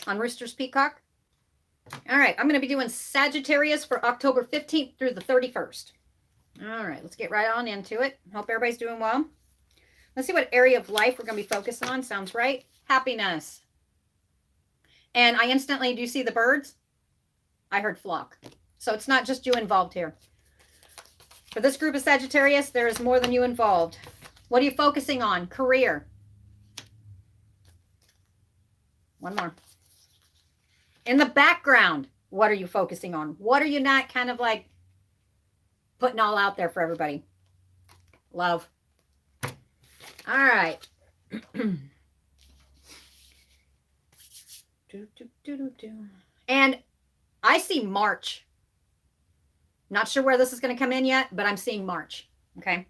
on Roosters Peacock. All right, I'm going to be doing Sagittarius for October 15th through the 31st. All right, let's get right on into it. Hope everybody's doing well. Let's see what area of life we're going to be focused on. Sounds right. Happiness. And I instantly, do you see the birds? I heard flock. So it's not just you involved here. For this group of Sagittarius, there is more than you involved. What are you focusing on? Career. One more. In the background, what are you focusing on? What are you not kind of like putting all out there for everybody? Love. All right. And I see March. Not sure where this is going to come in yet, but I'm seeing March. Okay.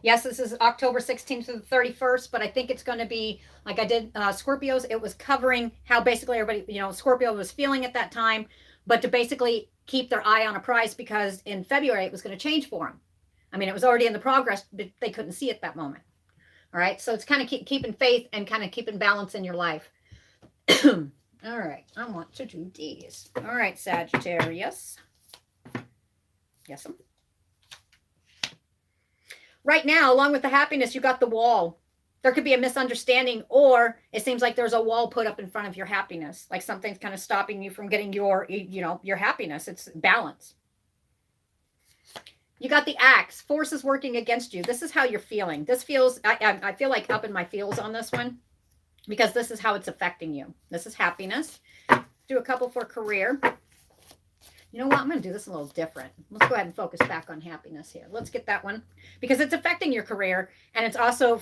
Yes, this is October 16th to the 31st, but I think it's going to be like I did Scorpios. It was covering how basically everybody, Scorpio was feeling at that time, but to basically keep their eye on a prize because in February it was going to change for them. I mean, it was already in the progress, but they couldn't see it that moment. All right. So it's kind of keeping faith and kind of keeping balance in your life. All right. I want to do these. All right, Sagittarius. Yes. Right now, along with the happiness, you got the wall. There could be a misunderstanding, or it seems like there's a wall put up in front of your happiness, like something's kind of stopping you from getting your happiness. It's balance. You got the axe. Forces working against you. This is how you're feeling. This feels, I feel like up in my feels on this one because this is how it's affecting you. This is happiness. Do a couple for career. You know what? I'm going to do this a little different. Let's go ahead and focus back on happiness here. Let's get that one because it's affecting your career and it's also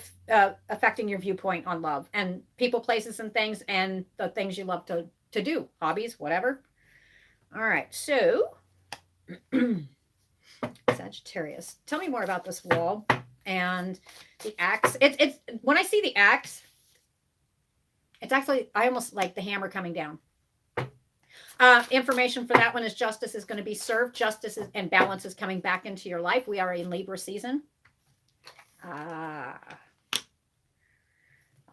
affecting your viewpoint on love and people, places, and things and the things you love to do, hobbies, whatever. All right. So Sagittarius, tell me more about this wall and the axe. It's when I see the axe, it's actually, I almost like the hammer coming down. Information for that one is justice is going to be served. Justice and balance is coming back into your life. We are in Libra season. I'll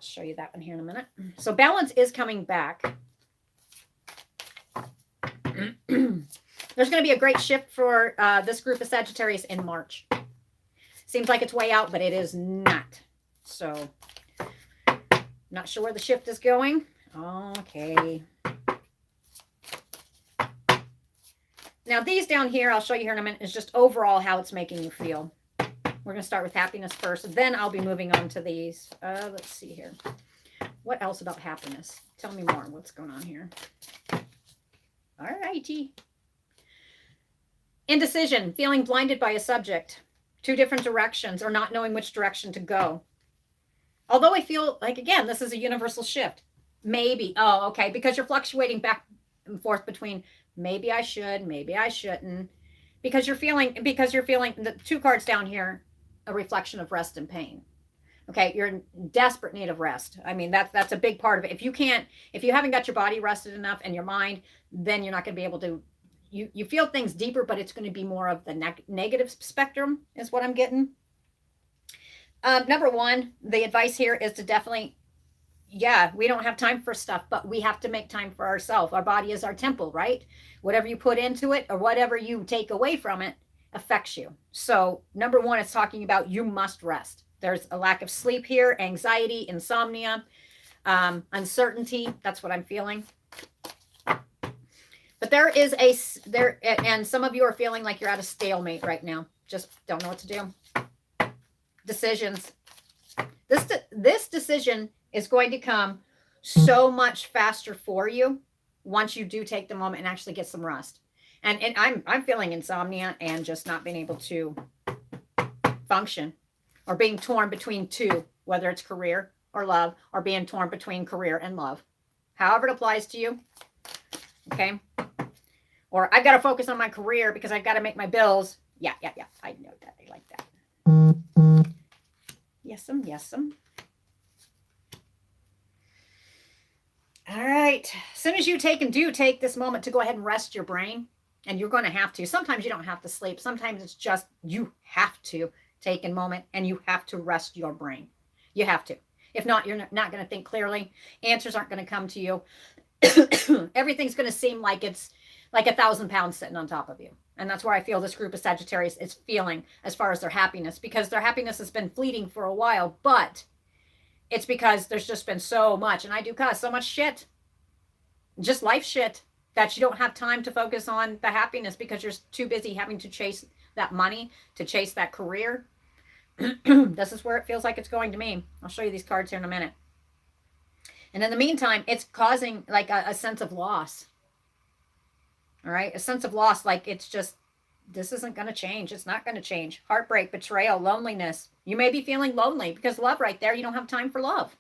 show you that one here in a minute. So balance is coming back. There's going to be a great shift for this group of Sagittarius in March. Seems like it's way out, but it is not. So not sure where the shift is going. Okay. Now, these down here, I'll show you here in a minute, is just overall how it's making you feel. We're going to start with happiness first. Then I'll be moving on to these. Let's see here. What else about happiness? Tell me more. What's going on here? All righty. Indecision. Feeling blinded by a subject. Two different directions or not knowing which direction to go. Although I feel like, again, this is a universal shift. Maybe. Oh, okay. Because you're fluctuating back and forth between maybe I should, maybe I shouldn't, because you're feeling the two cards down here, a reflection of rest and pain. Okay. You're in desperate need of rest. I mean, that's a big part of it. If you haven't got your body rested enough and your mind, then you're not going to be able to, you feel things deeper, but it's going to be more of the negative spectrum is what I'm getting. Number one, the advice here is to definitely, yeah, we don't have time for stuff, but we have to make time for ourselves. Our body is our temple, right? Whatever you put into it or whatever you take away from it affects you. So number one, it's talking about you must rest. There's a lack of sleep here, anxiety, insomnia, uncertainty. That's what I'm feeling. But and some of you are feeling like you're at a stalemate right now. Just don't know what to do. Decisions. This decision is going to come so much faster for you once you do take the moment and actually get some rest. And I'm feeling insomnia and just not being able to function or being torn between two, whether it's career or love or being torn between career and love. However it applies to you. Okay. Or I've got to focus on my career because I've got to make my bills. Yeah. I know that. I like that. Yes'm. All right. As soon as you take this moment to go ahead and rest your brain, and you're going to have to. Sometimes you don't have to sleep. Sometimes it's just you have to take a moment and you have to rest your brain. You have to. If not, you're not going to think clearly. Answers aren't going to come to you. everything's going to seem like it's like 1,000 pounds sitting on top of you. And that's where I feel this group of Sagittarius is feeling as far as their happiness, because their happiness has been fleeting for a while, but it's because there's just been so much, and I do cause so much shit, just life shit, that you don't have time to focus on the happiness because you're too busy having to chase that money, to chase that career. This is where it feels like it's going to me. I'll show you these cards here in a minute. And in the meantime, it's causing like a sense of loss. All right, a sense of loss, like it's just, this isn't going to change. It's not going to change. Heartbreak, betrayal, loneliness. You may be feeling lonely because love right there, you don't have time for love.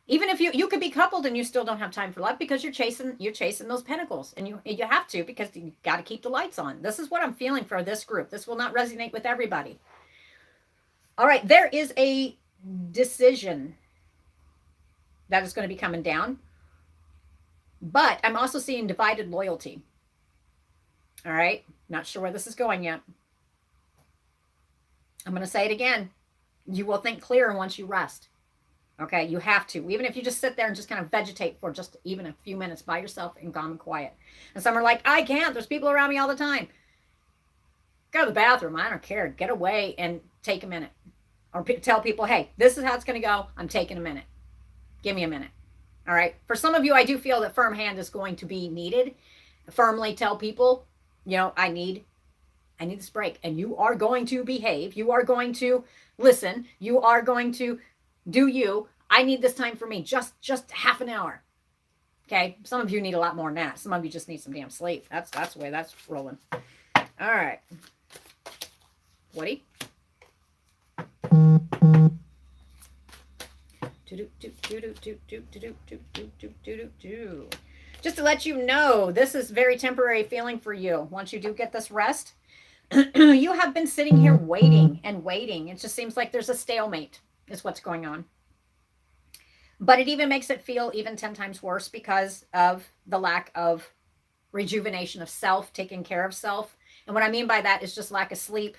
Even if you could be coupled and you still don't have time for love because you're chasing those pentacles, and you have to, because you got to keep the lights on. This is what I'm feeling for this group. This will not resonate with everybody. All right, there is a decision that is going to be coming down, but I'm also seeing divided loyalty. All right, not sure where this is going yet. I'm going to say it again. You will think clearer once you rest. Okay, you have to. Even if you just sit there and just kind of vegetate for just even a few minutes by yourself and calm and quiet. And some are like, I can't. There's people around me all the time. Go to the bathroom. I don't care. Get away and take a minute. Or tell people, hey, this is how it's going to go. I'm taking a minute. Give me a minute. All right. For some of you, I do feel that firm hand is going to be needed. Firmly tell people, you know, I need this break. And you are going to behave. You are going to listen. You are going to do you. I need this time for me. Just half an hour. Okay. Some of you need a lot more than that. Some of you just need some damn sleep. That's the way that's rolling. All right. Woody. Just to let you know, this is very temporary feeling for you. Once you do get this rest, you have been sitting here waiting and waiting. It just seems like there's a stalemate is what's going on. But it even makes it feel even 10 times worse because of the lack of rejuvenation of self, taking care of self. And what I mean by that is just lack of sleep.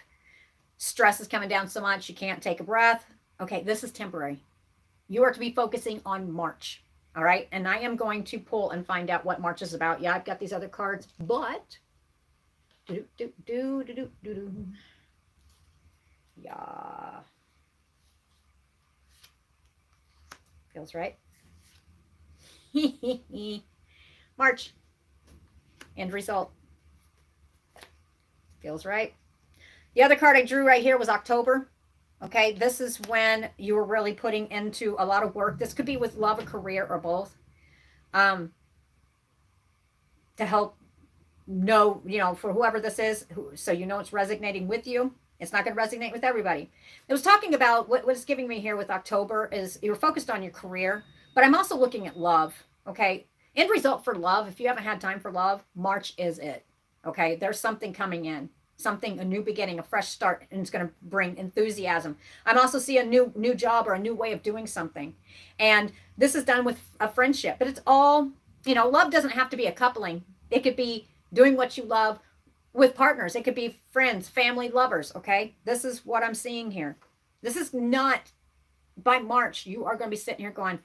Stress is coming down so much you can't take a breath. Okay, this is temporary. You are to be focusing on March. All right. And I am going to pull and find out what March is about. Yeah, I've got these other cards, but yeah. Feels right. March. End result. Feels right. The other card I drew right here was October. Okay, this is when you were really putting into a lot of work. This could be with love, a career, or both. To help know, you know, for whoever this is, so you know it's resonating with you. It's not going to resonate with everybody. It was talking about what it's giving me here with October is you're focused on your career, but I'm also looking at love. Okay, end result for love. If you haven't had time for love, March is it. Okay, there's something coming in. Something, a new beginning, a fresh start, and it's going to bring enthusiasm. I'm also seeing a new job or a new way of doing something. And this is done with a friendship, but it's all, you know, love doesn't have to be a coupling. It could be doing what you love with partners. It could be friends, family, lovers. Okay. This is what I'm seeing here. This is not by March. You are going to be sitting here going,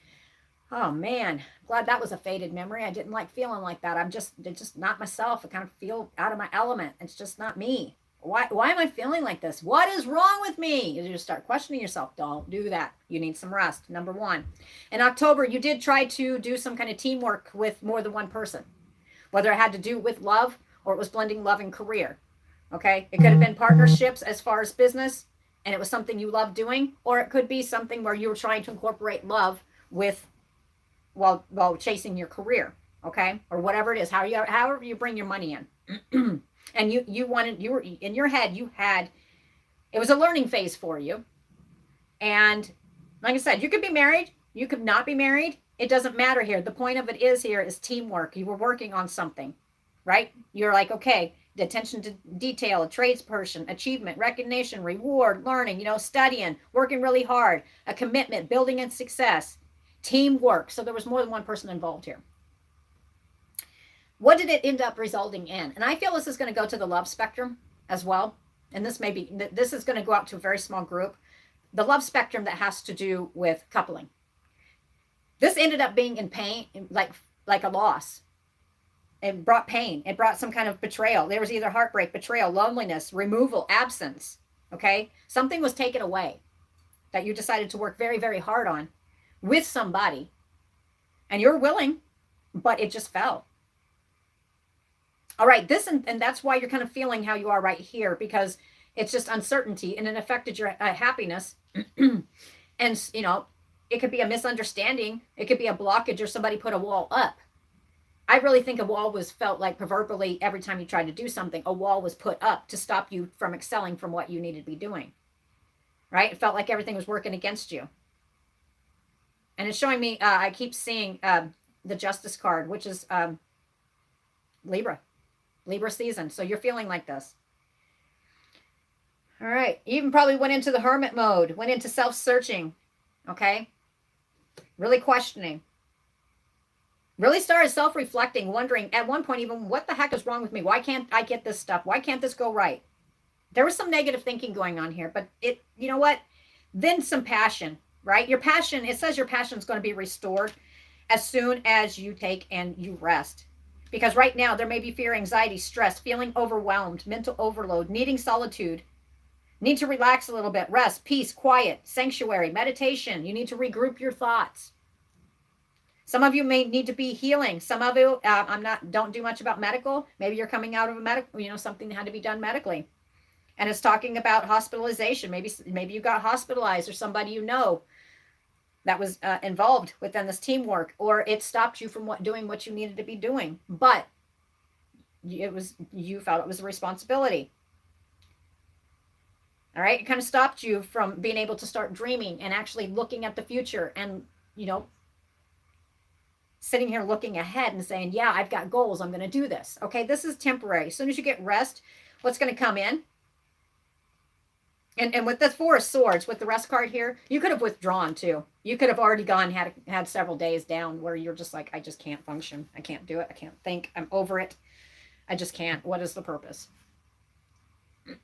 oh man, glad that was a faded memory. I didn't like feeling like that. It's just not myself. I kind of feel out of my element. It's just not me. Why am I feeling like this? What is wrong with me? You just start questioning yourself. Don't do that. You need some rest. Number one. In October, you did try to do some kind of teamwork with more than one person, whether it had to do with love or it was blending love and career. Okay. It could have been partnerships as far as business, and it was something you love doing, or it could be something where you were trying to incorporate love with while chasing your career, okay, or whatever it is, however you bring your money in. And you were in your head, it was a learning phase for you. And like I said, you could be married, you could not be married. It doesn't matter here. The point of it is teamwork. You were working on something, right? You're like, okay, the attention to detail, a tradesperson, achievement, recognition, reward, learning, you know, studying, working really hard, a commitment, building in success. Teamwork. So there was more than one person involved here. What did it end up resulting in? And I feel this is going to go to the love spectrum as well. And this is going to go out to a very small group. The love spectrum that has to do with coupling. This ended up being in pain, like like a loss. It brought pain. It brought some kind of betrayal. There was either heartbreak, betrayal, loneliness, removal, absence. Okay? Something was taken away that you decided to work very, very hard on with somebody. And you're willing, but it just fell. All right, this and that's why you're kind of feeling how you are right here, because it's just uncertainty and it affected your happiness. And, you know, it could be a misunderstanding. It could be a blockage, or somebody put a wall up. I really think a wall was felt like proverbially every time you tried to do something, a wall was put up to stop you from excelling from what you needed to be doing. Right? It felt like everything was working against you. And it's showing me, I keep seeing the Justice card, which is Libra season. So you're feeling like this. All right. You even probably went into the hermit mode, went into self-searching. Okay. Really questioning. Really started self-reflecting, wondering at one point even, what the heck is wrong with me? Why can't I get this stuff? Why can't this go right? There was some negative thinking going on here, but you know what? Then some passion, right? Your passion, it says your passion is going to be restored as soon as you take and you rest. Because right now there may be fear, anxiety, stress, feeling overwhelmed, mental overload, needing solitude, need to relax a little bit, rest, peace, quiet, sanctuary, meditation. You need to regroup your thoughts. Some of you may need to be healing. Some of you, don't do much about medical. Maybe you're coming out of a medical, something that had to be done medically. And it's talking about hospitalization. Maybe you got hospitalized, or somebody you know that was involved within this teamwork, or it stopped you from doing what you needed to be doing. But you felt it was a responsibility. All right. It kind of stopped you from being able to start dreaming and actually looking at the future and, sitting here looking ahead and saying, yeah, I've got goals. I'm going to do this. Okay. This is temporary. As soon as you get rest, what's going to come in? And with the Four of Swords, with the rest card here, you could have withdrawn too. You could have already had several days down where you're just like, I just can't function. I can't do it. I can't think. I'm over it. I just can't. What is the purpose?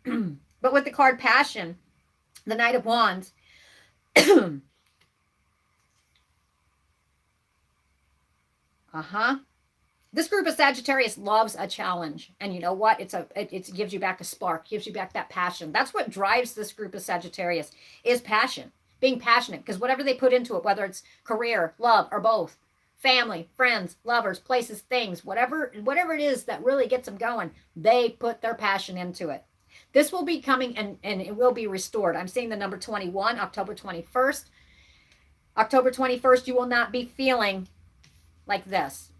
But with the card Passion, the Knight of Wands, this group of Sagittarius loves a challenge. And you know what? It gives you back a spark, gives you back that passion. That's what drives this group of Sagittarius, is passion, being passionate. Because whatever they put into it, whether it's career, love, or both, family, friends, lovers, places, things, whatever it is that really gets them going, they put their passion into it. This will be coming and it will be restored. I'm seeing the number 21, October 21st. October 21st, you will not be feeling like this.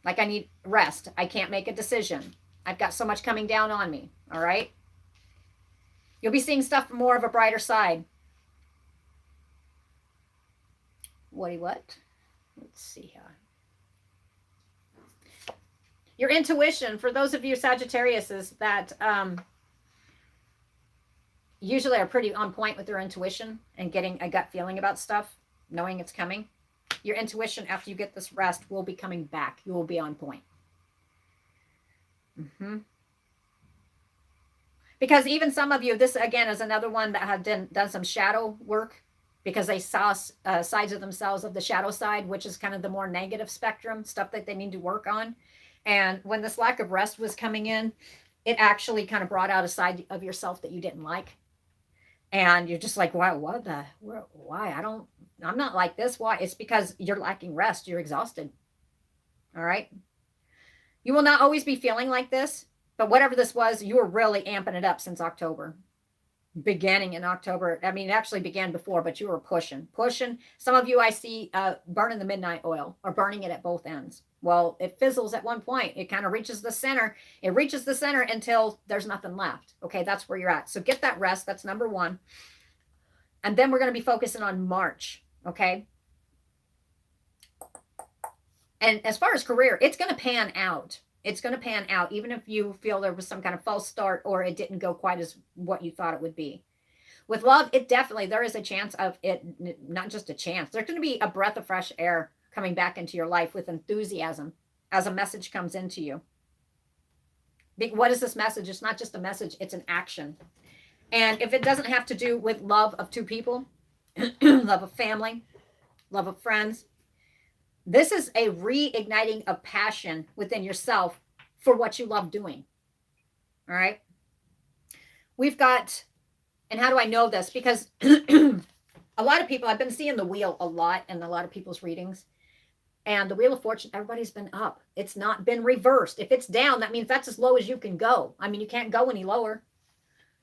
Like I need rest. I can't make a decision. I've got so much coming down on me. All right. You'll be seeing stuff from more of a brighter side. What? Let's see here. Your intuition, for those of you Sagittariuses that usually are pretty on point with their intuition and getting a gut feeling about stuff, knowing it's coming. Your intuition, after you get this rest, will be coming back. You will be on point. Because even some of you, this again is another one that have done some shadow work, because they saw sides of themselves of the shadow side, which is kind of the more negative spectrum, stuff that they need to work on. And when this lack of rest was coming in, it actually kind of brought out a side of yourself that you didn't like. And you're just like, why? I'm not like this. Why? It's because you're lacking rest. You're exhausted. All right. You will not always be feeling like this, but whatever this was, you were really amping it up since October. Beginning in October. I mean, it actually began before, but you were pushing. Some of you I see burning the midnight oil, or burning it at both ends. Well, it fizzles at one point. It kind of reaches the center. It reaches the center until there's nothing left. Okay, that's where you're at. So get that rest. That's number one. And then we're going to be focusing on March. Okay. And as far as career, it's going to pan out. It's going to pan out, even if you feel there was some kind of false start or it didn't go quite as what you thought it would be. With love, there is a chance of it, not just a chance. There's going to be a breath of fresh air coming back into your life with enthusiasm as a message comes into you. What is this message? It's not just a message, it's an action. And if it doesn't have to do with love of two people, love of family, love of friends, This is a reigniting of passion within yourself for what you love doing. All right. We've got, and how do I know this? Because a lot of people, I've been seeing the wheel a lot in a lot of people's readings. And the Wheel of Fortune, everybody's been up. It's not been reversed. If it's down, that means that's as low as you can go. I mean, you can't go any lower.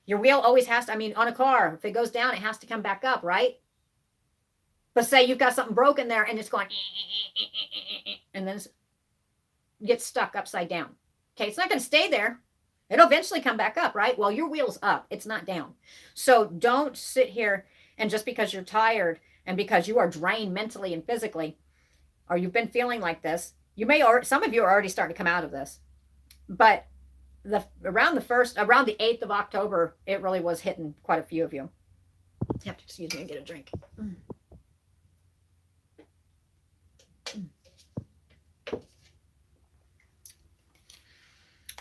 Your wheel always has to, I mean, on a car, if it goes down, it has to come back up, right? But say you've got something broken there and it's going, and then it gets stuck upside down. Okay, it's not going to stay there. It'll eventually come back up, right? Well, your wheel's up. It's not down. So don't sit here and just because you're tired and because you are drained mentally and physically, or you've been feeling like this, you may, or some of you are already starting to come out of this. But around the 8th of October, it really was hitting quite a few of you. You have to excuse me and get a drink.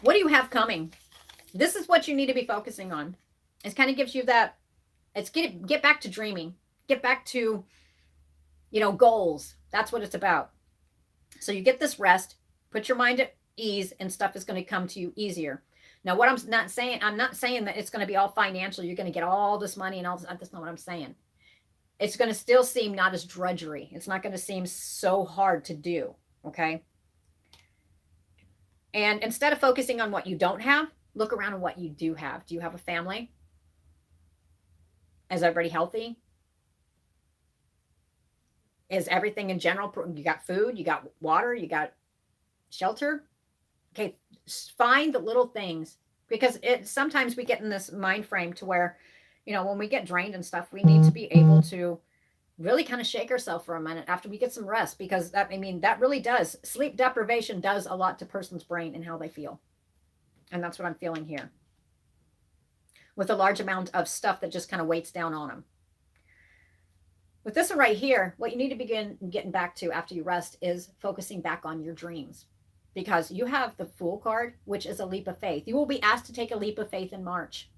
What do you have coming? This is what you need to be focusing on. It kind of gives you that, it's get back to dreaming. Get back to, goals. That's what it's about. So you get this rest, put your mind at ease, and stuff is going to come to you easier. Now, what I'm not saying that it's going to be all financial. You're going to get all this money and all this. That's not what I'm saying. It's going to still seem not as drudgery. It's not going to seem so hard to do. Okay. And instead of focusing on what you don't have, look around at what you do have. Do you have a family? Is everybody healthy? Is everything in general, you got food, you got water, you got shelter? Okay, find the little things, because sometimes we get in this mind frame to where, when we get drained and stuff, we need to be able to really kind of shake ourselves for a minute after we get some rest, because that really does, sleep deprivation does a lot to person's brain and how they feel. And that's what I'm feeling here with a large amount of stuff that just kind of weights down on them. With this one right here, what you need to begin getting back to after you rest is focusing back on your dreams, because you have the Fool card, which is a leap of faith. You will be asked to take a leap of faith in March.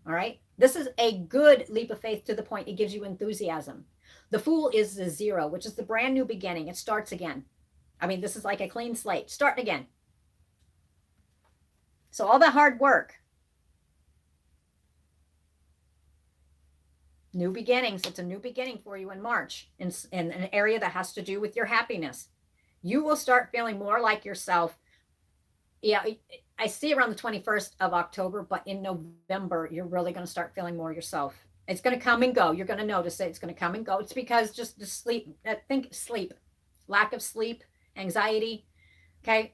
All right. This is a good leap of faith to the point it gives you enthusiasm. The Fool is the 0, which is the brand new beginning. It starts again. This is like a clean slate, starting again. So all that hard work, new beginnings. It's a new beginning for you in March in an area that has to do with your happiness. You will start feeling more like yourself. Yeah, I see around the 21st of October, but in November, you're really going to start feeling more yourself. It's going to come and go. You're going to notice it. It's going to come and go. It's because just sleep. Sleep, lack of sleep, anxiety. Okay.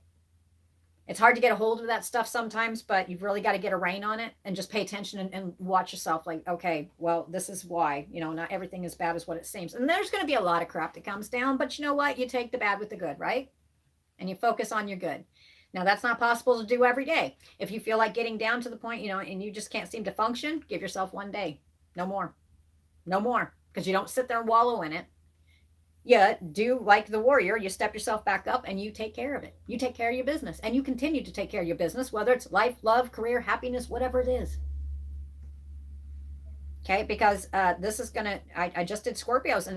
It's hard to get a hold of that stuff sometimes, but you've really got to get a rein on it and just pay attention and watch yourself. Like, okay, well, this is why, not everything is bad as what it seems. And there's going to be a lot of crap that comes down, but you know what? You take the bad with the good, right? And you focus on your good. Now, that's not possible to do every day. If you feel like getting down to the point, and you just can't seem to function, give yourself one day. No more. No more. Because you don't sit there and wallow in it. You do like the warrior. You step yourself back up and you take care of it. You take care of your business, and you continue to take care of your business, whether it's life, love, career, happiness, whatever it is. Okay, because this is gonna. I just did Scorpios, and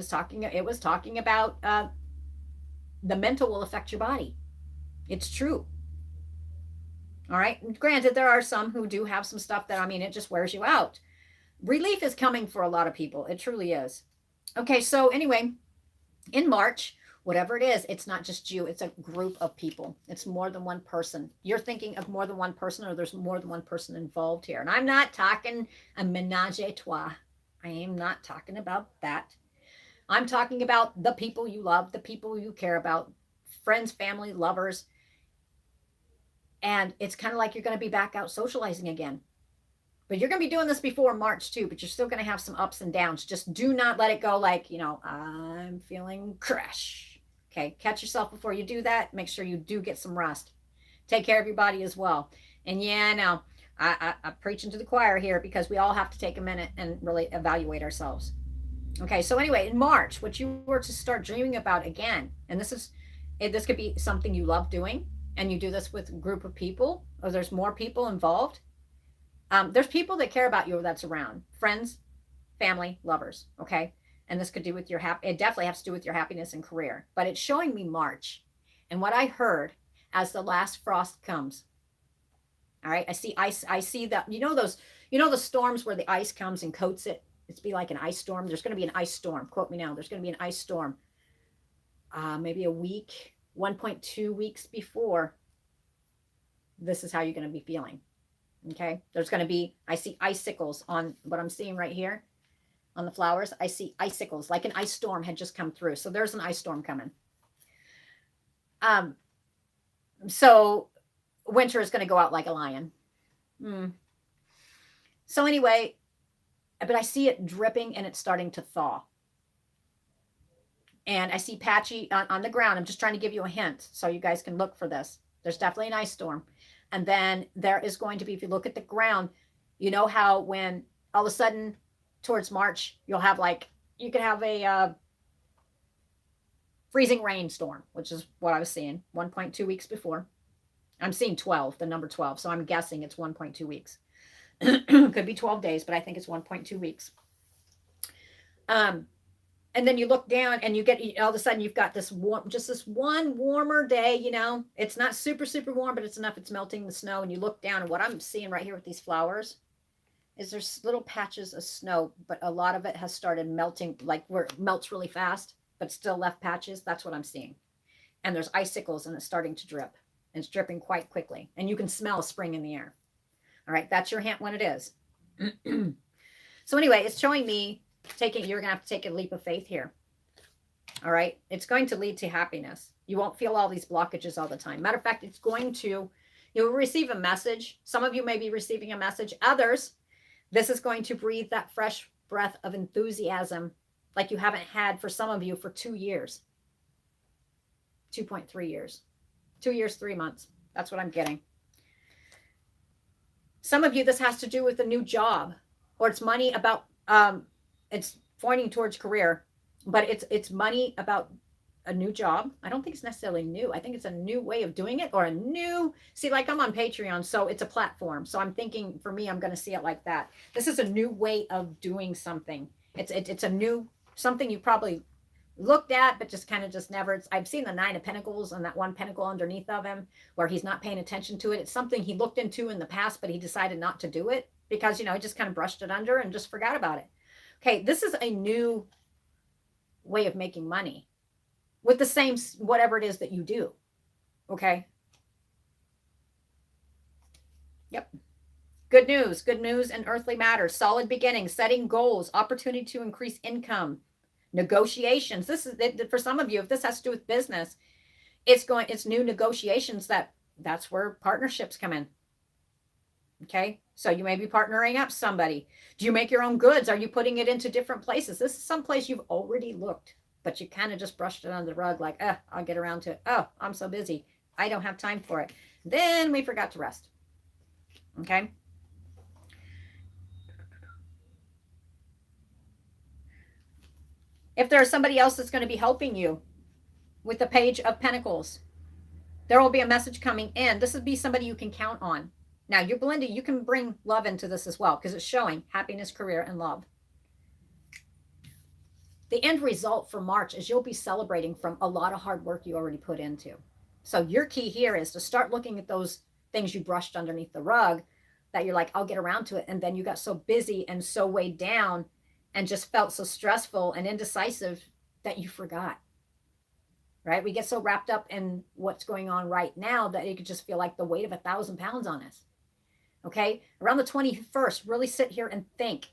it was talking about the mental will affect your body. It's true. All right. Granted, there are some who do have some stuff that it just wears you out. Relief is coming for a lot of people. It truly is. Okay, so anyway. In March, whatever it is, it's not just you. It's a group of people. It's more than one person. You're thinking of more than one person, or there's more than one person involved here. And I'm not talking a ménage à trois. I am not talking about that. I'm talking about the people you love, the people you care about, friends, family, lovers. And it's kind of like you're going to be back out socializing again. But you're going to be doing this before March too, but you're still going to have some ups and downs. Just do not let it go like, I'm feeling crash. Okay, catch yourself before you do that. Make sure you do get some rest. Take care of your body as well. And yeah, now I'm preaching to the choir here, because we all have to take a minute and really evaluate ourselves. Okay, so anyway, in March, what you were to start dreaming about again, and this could be something you love doing, and you do this with a group of people, or there's more people involved. There's people that care about you that's around. Friends, family, lovers, okay? And this could do with your it definitely has to do with your happiness and career. But it's showing me March. And what I heard as the last frost comes. All right. I see ice. I see that, the storms where the ice comes and coats it. It's be like an ice storm. There's going to be an ice storm. Quote me now. There's going to be an ice storm. Maybe a week, 1.2 weeks before. This is how you're going to be feeling. Okay. There's going to be, I see icicles on what I'm seeing right here on the flowers. I see icicles like an ice storm had just come through. So there's an ice storm coming. So winter is going to go out like a lion. So anyway, but I see it dripping and it's starting to thaw. And I see patchy on the ground. I'm just trying to give you a hint so you guys can look for this. There's definitely an ice storm. And then there is going to be, if you look at the ground, you know how when all of a sudden towards March, you'll have you could have a freezing rainstorm, which is what I was seeing 1.2 weeks before. I'm seeing 12, the number 12. So I'm guessing it's 1.2 weeks. Could be 12 days, but I think it's 1.2 weeks. And then you look down and you get, all of a sudden you've got this one warmer day, it's not super, super warm, but it's enough. It's melting the snow. And you look down and what I'm seeing right here with these flowers is there's little patches of snow, but a lot of it has started melting, like where it melts really fast, but still left patches. That's what I'm seeing. And there's icicles and it's starting to drip. And it's dripping quite quickly. And you can smell spring in the air. All right, that's your hint when it is. So anyway, it's showing me you're going to have to take a leap of faith here. All right, it's going to lead to happiness. You won't feel all these blockages all the time. Matter of fact, you'll receive a message. Some of you may be receiving a message. Others, this is going to breathe that fresh breath of enthusiasm like you haven't had for some of you for 2 years. 2.3 years. 2 years, 3 months. That's what I'm getting. Some of you, this has to do with a new job, or it's money about, it's pointing towards career, but it's money about a new job. I don't think it's necessarily new. I think it's a new way of doing it, or like I'm on Patreon, so it's a platform. So I'm thinking, for me, I'm going to see it like that. This is a new way of doing something. It's a new, something you probably looked at, but just never. I've seen the 9 of Pentacles and that one pentacle underneath of him where he's not paying attention to it. It's something he looked into in the past, but he decided not to do it because, he just kind of brushed it under and just forgot about it. Okay, this is a new way of making money with the same, whatever it is that you do. Okay. Yep. Good news and earthly matters. Solid beginnings, setting goals, opportunity to increase income. Negotiations. This is for some of you, if this has to do with business, it's new negotiations. That's where partnerships come in. Okay. So you may be partnering up somebody. Do you make your own goods? Are you putting it into different places? This is someplace you've already looked, but you kind of just brushed it under the rug like, I'll get around to it. Oh, I'm so busy. I don't have time for it. Then we forgot to rest. Okay. If there's somebody else that's going to be helping you with the Page of Pentacles, there will be a message coming in. This would be somebody you can count on. Now, Belinda, you can bring love into this as well because it's showing happiness, career, and love. The end result for March is you'll be celebrating from a lot of hard work you already put into. So your key here is to start looking at those things you brushed underneath the rug that you're like, I'll get around to it. And then you got so busy and so weighed down and just felt so stressful and indecisive that you forgot, right? We get so wrapped up in what's going on right now that it could just feel like the weight of 1,000 pounds on us. Okay. Around the 21st, really sit here and think.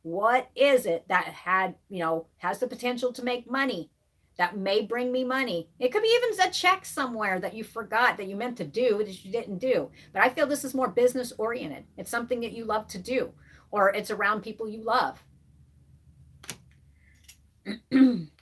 What is it that has the potential to make money, that may bring me money? It could be even a check somewhere that you forgot that you meant to do that you didn't do. But I feel this is more business oriented. It's something that you love to do, or it's around people you love.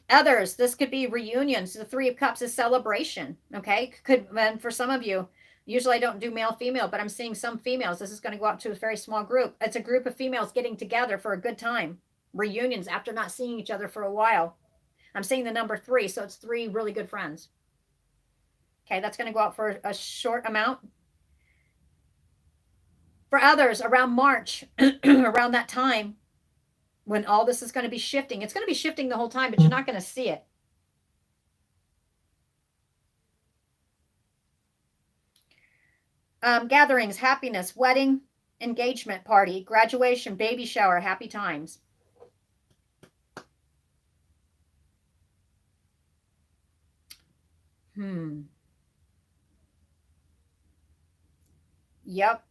Others, this could be reunions. The 3 of Cups is celebration. Okay. And for some of you, usually I don't do male, female, but I'm seeing some females. This is going to go out to a very small group. It's a group of females getting together for a good time. Reunions after not seeing each other for a while. I'm seeing the number 3. So it's 3 really good friends. Okay. That's going to go out for a short amount. For others, around March, around that time, when all this is going to be shifting. It's going to be shifting the whole time, but you're not going to see it. Gatherings, happiness, wedding, engagement party, graduation, baby shower, happy times. Yep.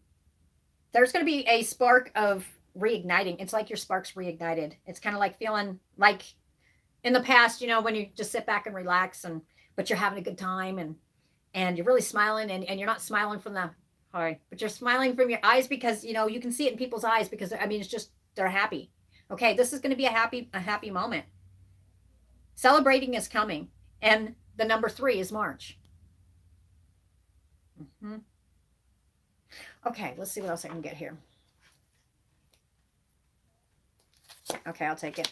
There's going to be a spark of reigniting. It's like your spark's reignited. It's kind of like feeling like in the past, you know, when you just sit back and relax but you're having a good time and you're really smiling and you're not smiling from the heart, but you're smiling from your eyes because, you know, you can see it in people's eyes because, I mean, it's just, they're happy. Okay. This is going to be a happy moment. Celebrating is coming. And the number 3 is March. Okay, let's see what else I can get here. Okay, I'll take it.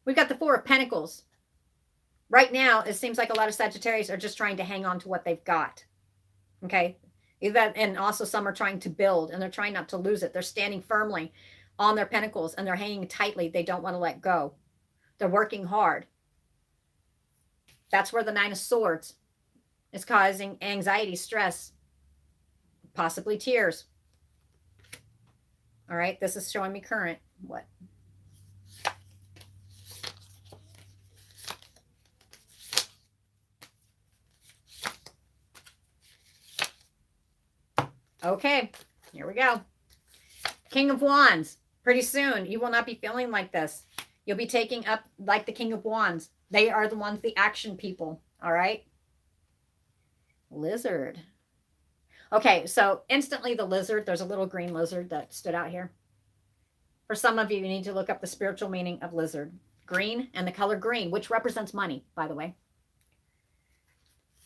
We've got the 4 of Pentacles. Right now, it seems like a lot of Sagittarius are just trying to hang on to what they've got. Okay, and also some are trying to build, and they're trying not to lose it. They're standing firmly on their pentacles, and they're hanging tightly. They don't want to let go. They're working hard. That's where the 9 of Swords is causing anxiety, stress, possibly tears. All right, this is showing me current. What? Okay, here we go. King of Wands. Pretty soon, you will not be feeling like this. You'll be taking up like the King of Wands. They are the ones, the action people. All right. Lizard. Okay, so instantly the lizard, there's a little green lizard that stood out here. For some of you, you need to look up the spiritual meaning of lizard. Green and the color green, which represents money, by the way.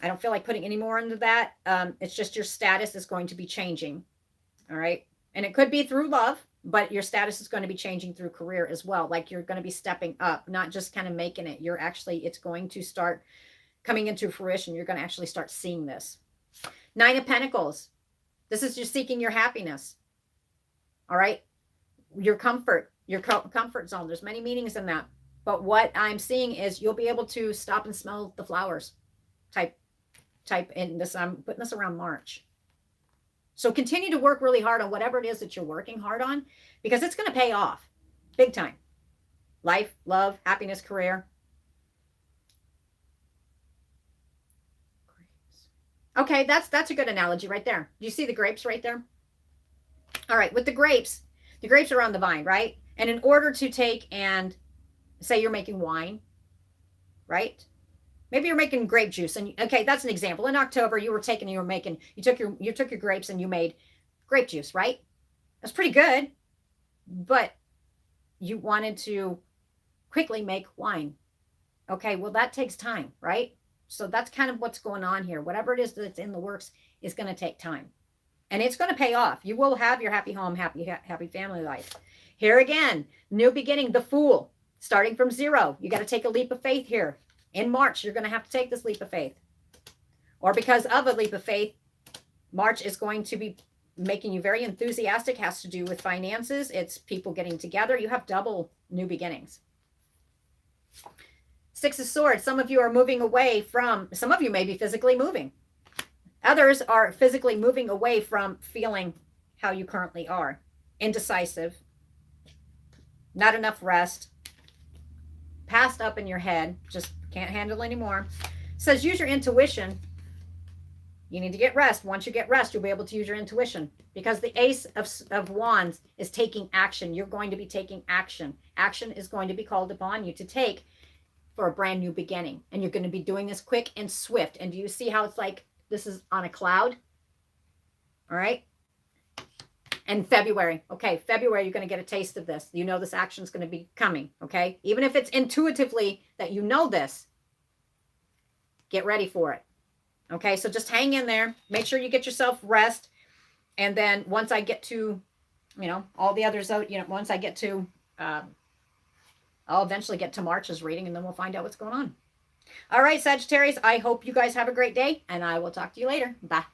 I don't feel like putting any more into that. It's just your status is going to be changing. All right. And it could be through love, but your status is going to be changing through career as well. Like you're going to be stepping up, not just kind of making it. You're actually, it's going to start coming into fruition. You're going to actually start seeing this. 9 of Pentacles. This is just seeking your happiness. All right. Your comfort zone. There's many meanings in that. But what I'm seeing is you'll be able to stop and smell the flowers type in this. I'm putting this around March. So continue to work really hard on whatever it is that you're working hard on, because it's going to pay off big time. Life, love, happiness, career. Okay, that's a good analogy right there. Do you see the grapes right there? All right, with the grapes are on the vine, right? And in order to take and say you're making wine, right? Maybe you're making grape juice, and okay, that's an example. In October, you took your grapes and you made grape juice, right? That's pretty good, but you wanted to quickly make wine. Okay, well, that takes time, right? So that's kind of what's going on here. Whatever it is that's in the works is going to take time, and it's going to pay off. You will have your happy home, happy family life. Here again, new beginning, the Fool, starting from 0. You got to take a leap of faith here. In March, you're going to have to take this leap of faith. Or because of a leap of faith, March is going to be making you very enthusiastic. Has to do with finances. It's people getting together. You have double new beginnings. 6 of Swords. Some of you are moving away from, some of you may be physically moving. Others are physically moving away from feeling how you currently are. Indecisive. Not enough rest. Passed up in your head. Just can't handle anymore. Says use your intuition. You need to get rest. Once you get rest, you'll be able to use your intuition, because the Ace of Wands is taking action. You're going to be taking action. Action is going to be called upon you to take for a brand new beginning. And you're going to be doing this quick and swift. And do you see how it's like this is on a cloud? All right. And February. Okay, February, you're going to get a taste of this. You know this action is going to be coming. Okay. Even if it's intuitively that you know this, get ready for it. Okay, so just hang in there. Make sure you get yourself rest. And then once I get to, all the others out, once I get to, I'll eventually get to March's reading, and then we'll find out what's going on. All right, Sagittarius, I hope you guys have a great day, and I will talk to you later. Bye.